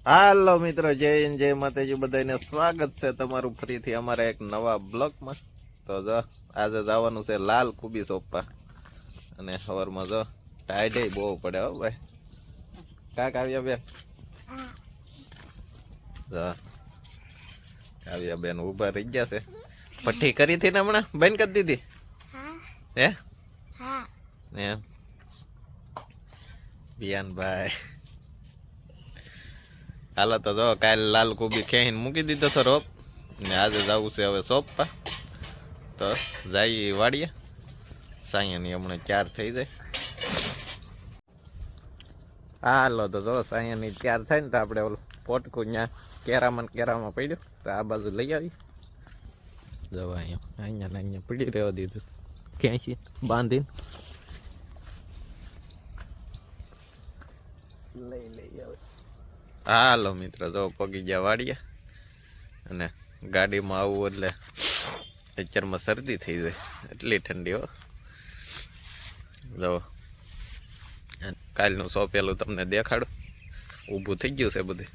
હાલો મિત્રો, જય માતાજી, બધાને સ્વાગત છે તમારું ફરીથી અમારા એક નવા બ્લોગમાં. તો જો આજે જવાનું છે લાલ કુબી સોપવા, અને સવારમાં જો ટાઈડે બહુ પડે હો ભાઈ. કાક આવ્યા બેન, આવ્યા બેન ઉભા રહી ગયા છે. પઠ્ઠી કરી હતી ને હમણાં, બેન કરી દીધી હે એમ બિયાનભાઈ. હાલો તો જો કાલે લાલ કોબી ખેહીને મૂકી દીધો તો રોપ, ને આજે જવું છે હવે સોંપવા. તો જઈએ વાડીએ, સાયાની હમણાં 4 થઈ જાય. હાલો તો જો સાયાની 4 થાય ને તો આપણે ઓલું પોટકું ત્યાં કેરામાં પડ્યું, તો આ બાજુ લઈ આવી. જવા અહીંયા પડી રહેવા દીધું ક્યાંય બાંધીને લઈ આવે. હાલો મિત્રો, જો પગી ગયા વાડીએ, અને ગાડીમાં આવું એટલે અત્યારમાં શરદી થઈ જાય, એટલી ઠંડી હો. જો કાલનું સોંપેલું તમને દેખાડું, ઊભું થઈ ગયું છે બધું.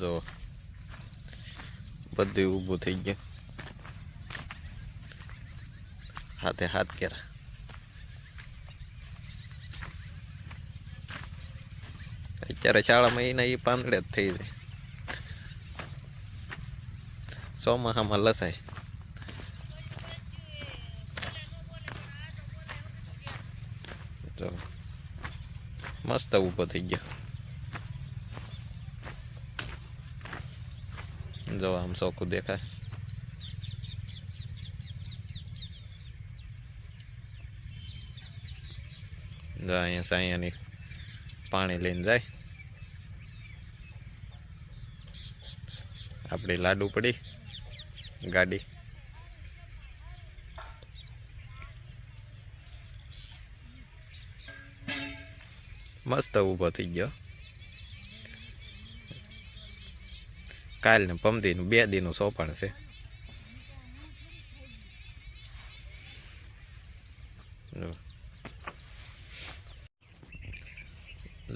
જો બધું ઊભું થઈ ગયું, હાથે હાથ કેરા. અત્યારે શાળામાં એના એ પાંદડે જ થઈ જાય, ચોમાસામાં લસાય. જો મસ્ત ઊભો થઈ ગયો. જો આમ ચોખ્ખું દેખાય. જો અહીંયા સાયાની પાણી લઈને જાય. આપણી લાડુ પડી ગાડી. મસ્ત ઊભો થઈ ગયો. કાલ ને પમદીનું 2 દીનું સોપાણ છે.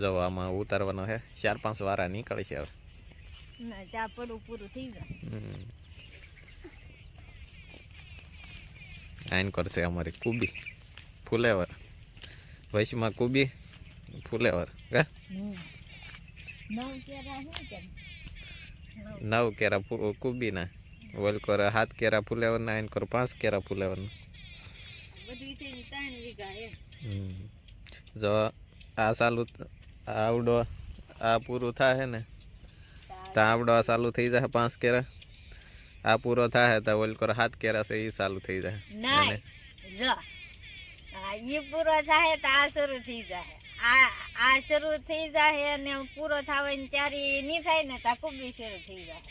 જો આમાં ઉતારવાનો છે, 4-5 વારા નીકળે છે હવે. આઈન કરશે અમારી કુબી ફુલેવર, વૈશમાં કુબી ફુલેવર. 9 કેરા કુબી ના, ઓલ કર 7 કેરા ફુલેવર ના, આઈન કર 5 કેરા ફુલેવર ના. જો આ ચાલુ આવડો આ પૂરું થાય ને તો આવડો આ ચાલુ થઈ જાય 5 કેરા. આ પૂરો થાય તો ઓલ કર 7 કેરા છે એ ચાલુ થઈ જાય. એ પૂરો થાય તો આ શરૂ થઈ જાય. આ શરૂ થઈ જાય અને પૂરો થાય ને ત્યારે નહીં થાય ને તો કુબી શરૂ થઈ જાય.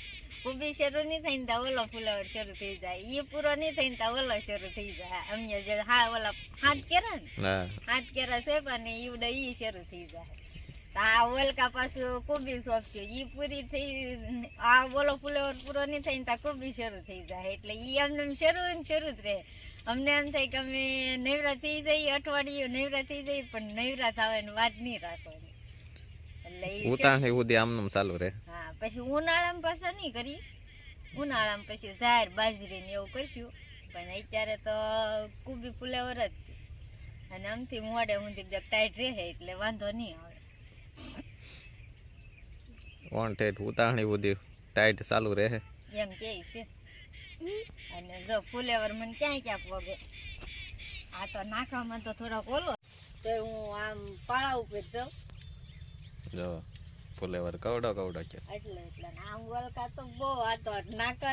કુબી શરૂ નહીં થાય ને તો ઓલો ફુલાવર શરૂ થઈ જાય. એ પૂરો નહીં થાય ને તો ઓલો શરૂ થઈ જાય. અમને જે ઓલા 7 કેરા ને 7 કેરા છે પણ ઈવડે ઈ શરૂ થઈ જાય. આ ઓલકા પાછું કુબી સોંપ્યું, ઈ પૂરી થઈ. આ ઓલો ફુલાવર પૂરો નહીં થાય ને તો કુબી શરૂ થઈ જાય. એટલે ઈ અમને શરૂ જ રહે. અમને એમ થાય કે અમે નવરા થઈ જઈએ, અઠવાડિયું નવરા થઈ જઈએ, પણ નવરા થવાની વાત નહીં રાખવાની. એટલે ઉતાવળ ઉદી આમનું ચાલુ રહે. હા, પછી ઉનાળામાં પાછા નહીં કરી. ઉનાળામાં પછી જાહેર બાજરી ને એવું કરશું, પણ અત્યારે તો કુબી ફુલાવર જ. અને આમથી મોડે ઊંધી ટાઈટ રહે એટલે વાંધો નહીં આવે. ઉતાવળ ઉદી ટાઈટ ચાલુ રહે એમ કે છે. અને જો ફુલેવર મને ક્યાં પગે. આ તો નાખવામાં તો થોડોક ઓલો, તો હું આમ પાળા ઉપર જાઉં. જો ફુલેવર કવડો કવડો છે. એટલે ને આમ વલકા તો બહુ આ તો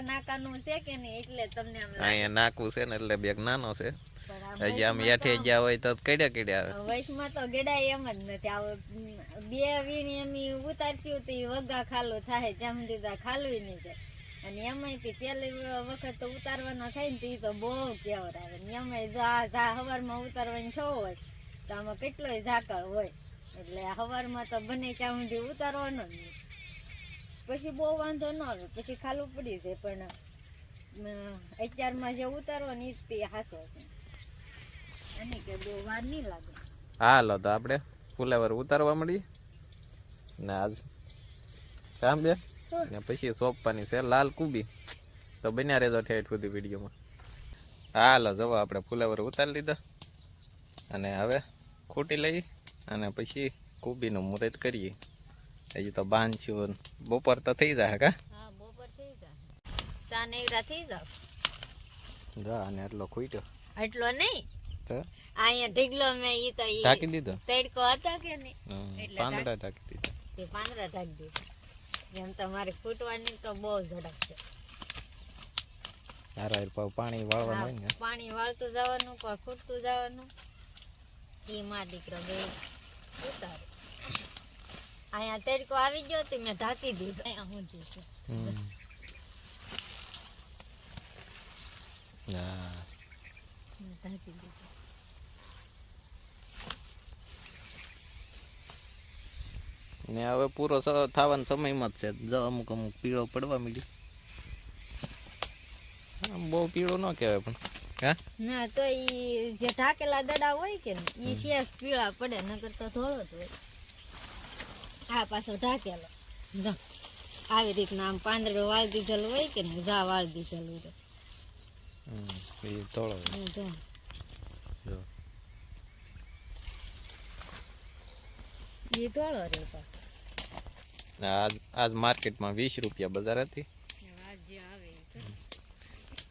નાકાનું છે કે નહીં એટલે તમને આમ લાગે. અહીંયા નાકું છે ને એટલે બેગ નાનો છે. પણ આમ હજી આમ હેઠે ગયા હોય તો કડ્યા આવે. વચમાં તો ગેડાય એમ જ નથી. આ બે વીણી એમ ઉતારશું તો વગા ખાલું થાય જ્યાં સુધી તો ખાલું નહીં થાય. અને એમાંયથી પહેલી વખત તો ઉતારવાનો થાય ને તો બહુ કેવર આવે ને એમાંય સવારમાં ઉતારવાની છો હોય તો આમાં કેટલોય ઝાકળ હોય એટલે સવારમાં તો બને ત્યાં સુધી ઉતારવાનો જ નહીં. પછી બહુ વાંધો ન આવે, પછી ખાલું પડી જાય. પણ અત્યારમાં જે ઉતારવાની તે હાસો છે એની કે બહુ વાર નહીં લાગે. હાલો તો આપણે ફુલેવર ઉતારવા મળીએ ને આજ કામ બે ને પછી સોંપવાની છે લાલ કુબી. તો બન્યા રહેજો ઠેઠ સુધી વિડીયોમાં. હાલો જવો આપણે ફુલેવર ઉતારી લીધા અને હવે ખૂટી લઈ અને પછી કુબીનું મુહૂર્ત કરીએ. હજી તો બાંધશું, બપોર તો થઈ જાય કા? હા બપોર થઈ જાય, ચા નેવરા થઈ જાવ. જા અને એટલો ખૂટ્યો એટલો નહીં તો અહીંયા ઢીગલો મેં ઈ તો ઈ ઢાંકી દીધો. તડકો હતો કે નહીં એટલે પાંદડા ઢાંકી દીધા. તે પાંદડા ઢાંકી દીધા. એમ તમારે ફૂટવાની તો બહુ ઝડપ છે. હારા પાણી વાળવાનું હોય ને. પાણી વાળતું જવાનું કોઈ ખૂટતું જવાનું. ઈ માં દીકરો બે ઉતારે. અહીંયા તડકો આવી ગયો તો મેં ઢાંકી દીધું. અહીંયા હું છે ઢાંકી દીધું. ને હવે પૂરો થવાનો સમયમાં જ છે. જો અમુક પીળો પડવા માંડ્યો. બહુ પીળો ન કહેવાય પણ હા ના તો ઈ જે ઢાકેલા દડા હોય કે ને ઈ શેષ પીળા પડે, નકર તો ધોળો જ હોય. આ પાછો ઢાકેલો જો આવી રીતના આમ પાંદડો વાળી દીધેલું હોય કે ને જા વાળી દીધેલું હોય એ થોડો જો ઈ ધોળો રે પાછો. આજ માર્કેટમાં 20 રૂપિયા બજાર હતી આ જે આવે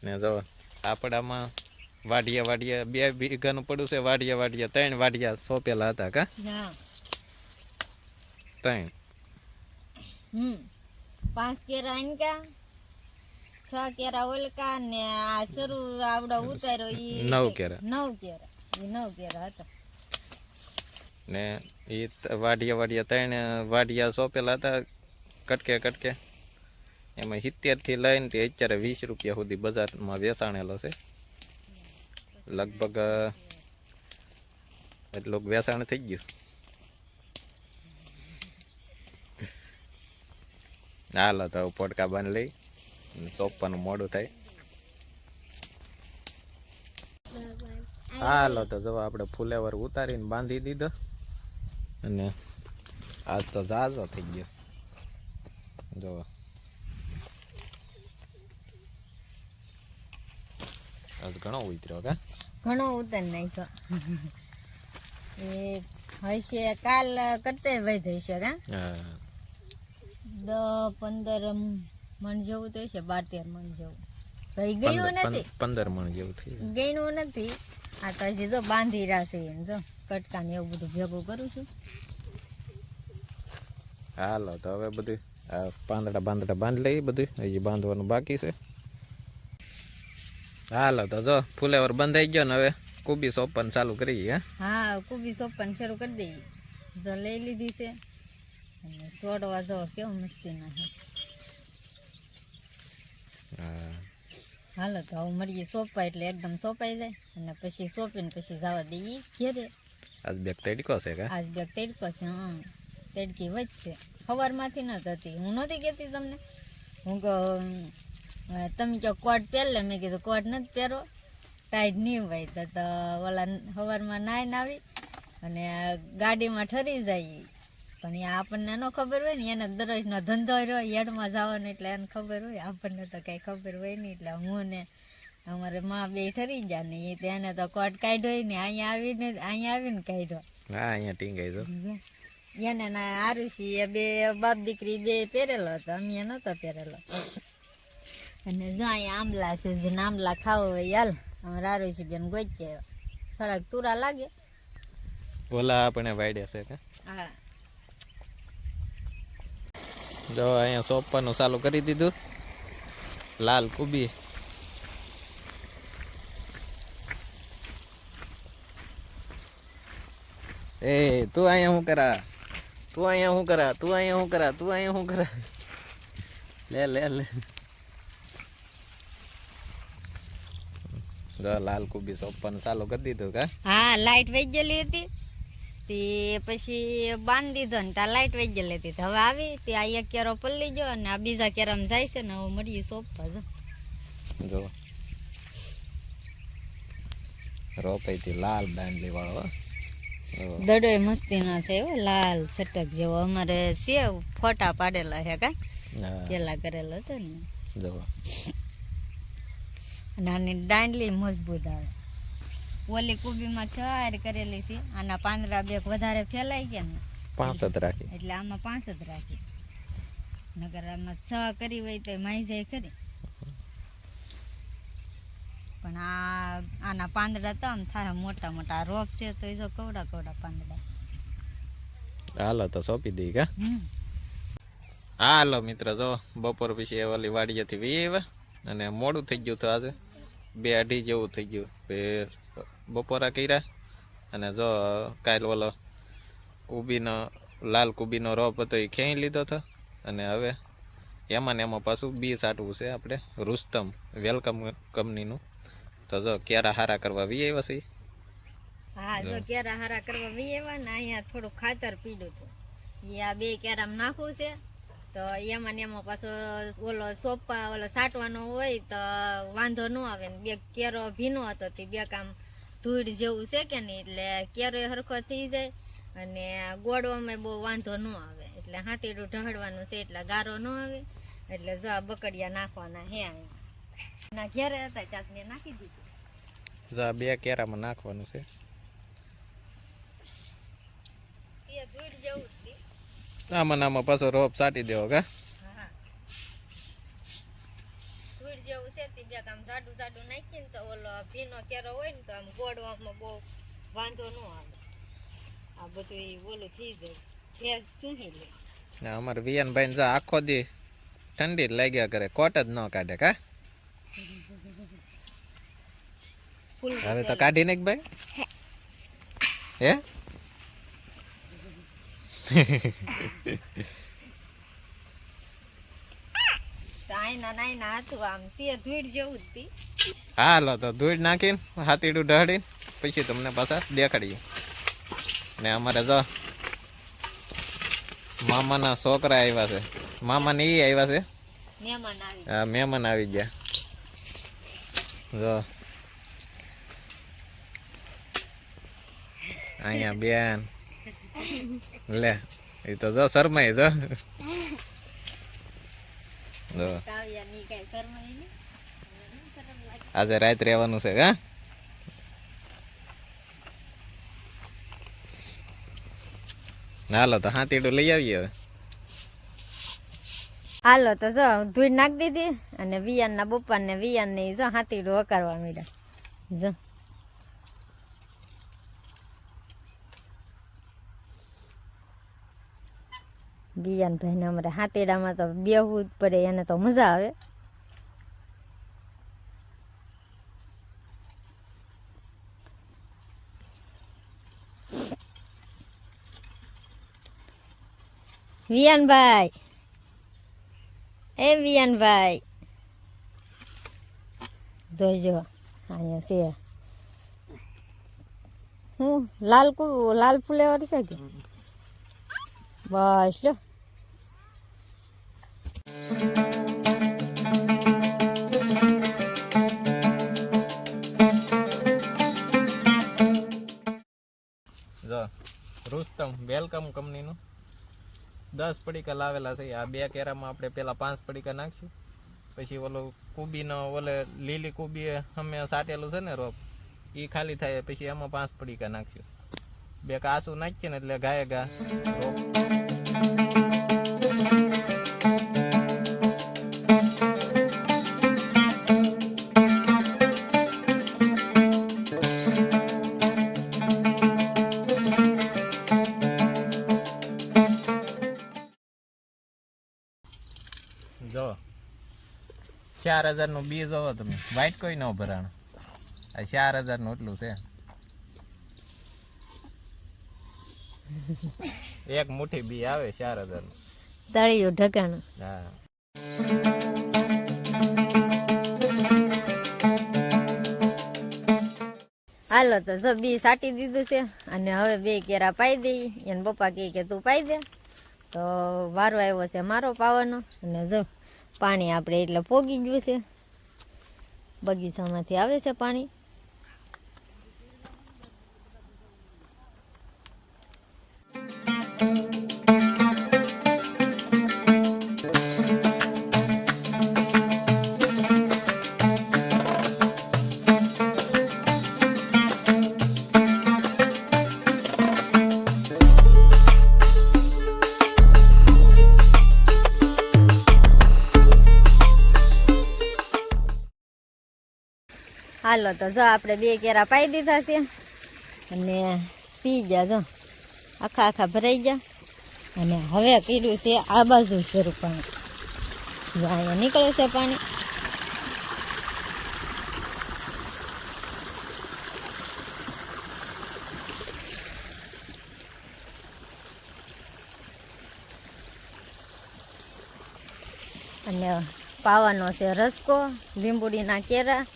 ને જો આપડામાં વાડિયા 2 વીઘાનું પડ્યું છે. વાડિયા 3 વાડિયા સોંપેલા હતા કા? હા 3 5 કેરા આનકા, 6 કેરા ઓલકા ને આ શરૂ આવડો ઉતાર્યો ઈ 9 કેરા. 9 કેરા ઈ 9 કેરા હતા ને એ વાડિયા 3 વાડિયા સોંપેલા હતા કટકે એમાં 70 થી લઈને તે અત્યારે 20 રૂપિયા સુધી બજારમાં વેચાણેલો છે. લગભગ એટલું વેચાણ થઈ ગયું. હાલો તો પોટકા બાંધ લઈ સોંપવાનું મોડું થાય. હાલો તો જો આપણે ફુલેવર ઉતારીને બાંધી દીધો અને આજ તો ઝાઝો થઈ ગયો. જો આજ ઘણો ઉતર્યો કા? ઘણો ઉતર નાખ્યો. એ હશે કાલ કરતે વધ હશે કા? 10-15 મણ જેવું તો હશે, 12-13 મણ જેવું. કઈ ગયું નથી, 15 મણ જેવું થઈ ગયું નથી. આ તો હજી જો બાંધી રાશે જો કટકા ને એવું બધું ભેગું કરું છું. હાલો તો હવે બધું પાંદડા બાંધી લઈ. બધું હજી બાંધવાનું બાકી છે. હાલો તો જો ફુલેવર બંધાઈ ગયો ને હવે કુબી સોંપવાનું ચાલુ કરીએ. હા કુબી સોંપવાનું શરૂ કરી દઈએ. જો લઈ લીધી છે અને છોડવા જો કેવું મસ્તી ના છે. હાલો તો હવે મળીએ સોંપાય એટલે એકદમ સોંપાઈ જાય અને પછી સોંપીને પછી જવા દઈએ ઘેરે. આજ બેગ તડકો છે કા? આજ બેગ તડકો છે. હા તડકી વધશે. સવારમાંથી ન હતી. હું નહોતી કહેતી તમને, હું તમે જો કોટ પહેરલે, મેં કીધું કોટ નથી પહેરો, ટાઈટ નહીં હોય તો ઓલા સવારમાં નાઈને આવી અને ગાડીમાં ઠરી જાય. પણ એ આપણને ન ખબર હોય ને, એને દરરોજનો ધંધો રહ્યો હેડમાં જવાનો એટલે એને ખબર હોય. આપણને તો કઈ ખબર હોય નહીં. એટલે હું ને અમારે માં બે ઠરી ગયા ને એ તેને તો કોટ કાઢ્યો ને અહીંયા આવીને કાઢ્યો. હા અહીંયા ટીંગાઈ જો એને ના આરુષી એ બે બાપ દીકરી બે પહેરેલો હતો, અમે નતો પહેરેલો. અને જો અહીંયા આંબલા છે, જેને આંબલા ખાવો હોય હાલ અમારે આરુષી બેન ગોઈ આવ્યો. થોડાક તુરા લાગે. ઓલા આપણે વાડ્યા છે કે? હા જો અહીંયા સોંપવાનું ચાલુ કરી દીધું. લાલ કુબી. એ તું અહીંયા શું કરા? તું અહીંયા શું કરા? તું અહીંયા શું કરા? તું અહીંયા શું કરા? લે લે લે. જો લાલ કુબી સોંપવાનું ચાલુ કરી દીધું કા? હા, લાઈટ વહી ગયેલી હતી તે પછી બાંધી દીધો ને ત્યાં લાઈટ વહી ગયેલી હતી. હવે આવી તે આ એક કેરો પલ્લી ગયો અને આ બીજા કેરામાં જાય છે ને હવે મળીએ સોંપવા. જો રોપાઈથી લાલ દાંડલી વાળો. દડો મસ્તી ના છે એવો લાલ સટક જેવો. અમારે સેવ ફોટા પાડેલા છે કા પેલા કરેલો હતો ને. જો નાની દાંડલી મજબૂત આવે. ઓલી કુબીમાં 6 કરેલી છે. આના પાંદડા બે વધારે ફેલાઈ ગયા ને 5 જ રાખી એટલે આમાં 5 જ રાખી. નગર આમાં 6 કરી હોય તો માઈ જાય ખરી. પણ આના પાંદડા તો આમ થાય મોટા મોટા. રોપ છે તો એ જો કવડા કવડા પાંદડા. હાલો તો સોંપી દઈ કા? હાલો મિત્ર, જો બપોર પછી ઓલી વાડીએથી વી આવ્યા અને મોડું થઈ ગયું તો આજે 2-2:30 જેવું થઈ ગયું. ફેર બપોરા કર્યા અને જો કાલ ઓલો કુબીનો લાલ કુબીનો રોપ હતો એ ખેંચી લીધો હતો અને હવે એમાં ને એમાં પાછું બી સાટવું છે આપણે રુસ્તમ વેલકમ કંપનીનું. તો જો કેરા હારા કરવા વી આવ્યા છે. હા, જો કેરા હારા કરવા વી આવ્યા ને અહીંયા થોડું ખાતર પીડ્યું હતું એ આ 2 કેરામાં નાખવું છે. તો એમાં ને એમાં પાછો ઓલો સોપા ઓલો સાટવાનો હોય તો વાંધો ન આવે ને 2 કેરો ભીનો હતો તે 2 કામ ધૂળ જેવું છે કે નહીં એટલે કેરો હરખો થઈ જાય અને ગોળવામાં બહુ વાંધો ન આવે. એટલે હાથીડું ઢહડવાનું છે એટલે ગારો ન આવે. એટલે જો આ બકડિયા નાખવાના હે અહીંયા ના ઘેરે હતા ત્યાં મેં નાખી દીધું. જો આ 2 કેરામાં નાખવાનું છે. એ ધૂળ જેવું જ છે. આમાં પાછો રોપ સાટી દેવો કા? હા, ધૂળ જેવું છે તે 2 કામ જાડું જાડું નાખીને તો ઓલો ભીનો કેરો હોય ને તો આમ ગોળવામાં બહુ વાંધો ન આવે. આ બધું ઓલું થઈ જાય ભેજ સૂંઘી લે. અમારે વિયાનભાઈ જો આખો દી ઠંડી જ લાગ્યા કરે, કોટ જ ન કાઢે કા? હવે તો કાઢી નાખ ભાઈ. હે હાલો તો ધૂળ નાખીને હાથીડું ઢળીને પછી તમને પાછા દેખાડીએ. ને અમારે જો મામાના છોકરા આવ્યા છે. મામા ને ઈ આવ્યા છે. હા, મહેમાન આવી ગયા. જો અહીંયા બેન લે એ તો જો શરમાઈ જો. આજે રાત રહેવાનું છે કા? હાલો તો હાથીડું લઈ આવીએ હવે. હાલો તો જો ધૂળ નાખી દીધી અને વિયાનના બપ્પા ને વિયાન ને જો હાથીડું વકારવા માંડ્યા. જો વિયાનભાઈ ને અમારે હાથીડામાં તો બેહવું જ પડે, એને તો મજા આવે. વિયાનભાઈ, એ વિયાનભાઈ જોઈજો અહીંયા છે હું લાલ ફુલેવર છે કે બસ લો. જો રુસ્તમ વેલકમ કંપનીનું 10 પડીકા લાવેલા છે. આ 2 કેરામાં આપણે પેલા 5 પડીકા નાખશું. પછી ઓલો કુબીનો ઓલે લીલી કુબી અમે સાટેલું છે ને રોપ એ ખાલી થાય પછી એમાં 5 પડીકા નાખશું. 2 કાસું નાખીએ ને એટલે ગાય ગા રોપ. જો 4000 નું બી જોવો તમે, વાઇટ કોઈ ન ભરાણું. આ 4000 નું એટલું છે. એક મુઠ્ઠી બી આવે 4000 નું. તળિયું ઢકાણું. હા. હાલો તો જો બી સાટી દીધું છે અને હવે 2 કેરા પાઈ દઈ. એને પપ્પા કહે કે તું પાઈ દે. તો વારો આવ્યો છે મારો પાવાનો. અને જો પાણી આપણે એટલે પોગી ગયું છે, બગીચામાંથી આવે છે પાણી. હાલો તો જો આપણે 2 કેરા પાઈ દીધા છે અને પી ગયા. જો આખા ભરાઈ ગયા. અને હવે કર્યું છે આ બાજુ શરૂ પાણી. જો અહીંયા નીકળે છે પાણી. અને પાવાનો છે રસકો, લીંબુડીના કેરા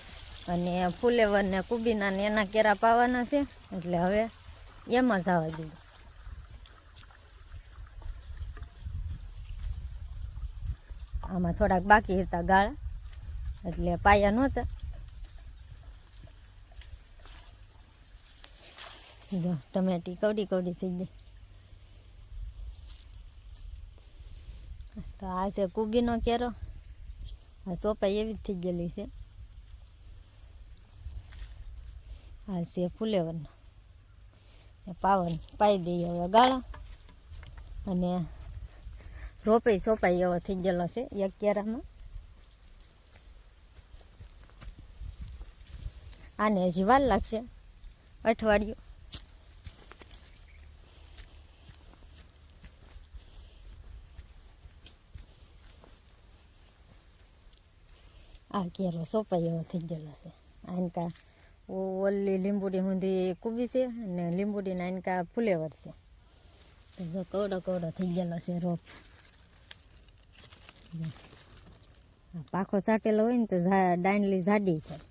અને ફુલેવર ને કુબીના ને એના કેરા પાવાના છે. એટલે હવે એમાં જવા દીધું. આમાં થોડાક બાકી હતા ગાળા, એટલે પાયા નહોતા. જો ટમેટી કવડી થઈ ગઈ. તો આ છે કુબીનો કેરો. આ સોપાઈ એવી જ થઈ ગયેલી છે. આ છે ફુલેવરનો પાવન. પાઈ દઈએ હવે ગાળા. અને રોપાઈ સોપાઈ એવો થઈ ગયેલો છે એક કેરામાં. આને હજી વાર લાગશે, અઠવાડિયું. આ કેરો સોપાઈ એવો થઈ ગયેલો છે. આનકા ઓલી લીંબુડી સુધી કૂબી છે અને લીંબુડીના આનકા ફુલેવર છે. તો જો કવડો થઈ ગયેલો છે રોપ. પાખો સાટેલો હોય ને તો ડાંડલી જાડી થાય.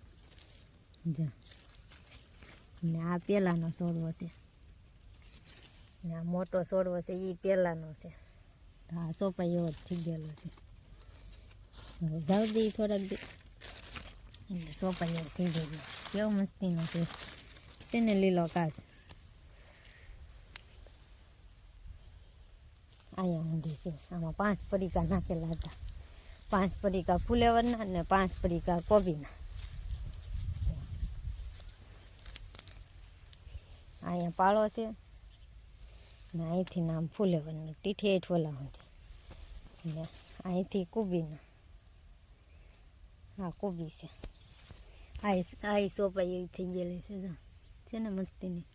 જો ને આ પેલાનો છોડવો છે ને આ મોટો છોડવો છે એ પેલાનો છે. તો આ સોપાઈ એવો જ થઈ ગયેલો છે. હવે જાવ દઈ થોડાક દી એટલે સોપાઈ એવો થઈ ગયેલો. કેવો મસ્તીનો છે ને લીલો કાચ. અહીંયા ઊંધી છે. આમાં 5 પડીકા નાખેલા હતા. 5 પડીકા ફુલેવરના અને 5 પડીકા કોબીના. અહીંયા પાળો છે ને અહીંથી નામ ફુલેવરનું તીઠી હેઠ ઓલા હતી. ને અહીંથી કુબીના. હા કોબી છે. આ સોપાઈ એવી થઈ ગયેલી છે. જો છે ને મસ્તીની.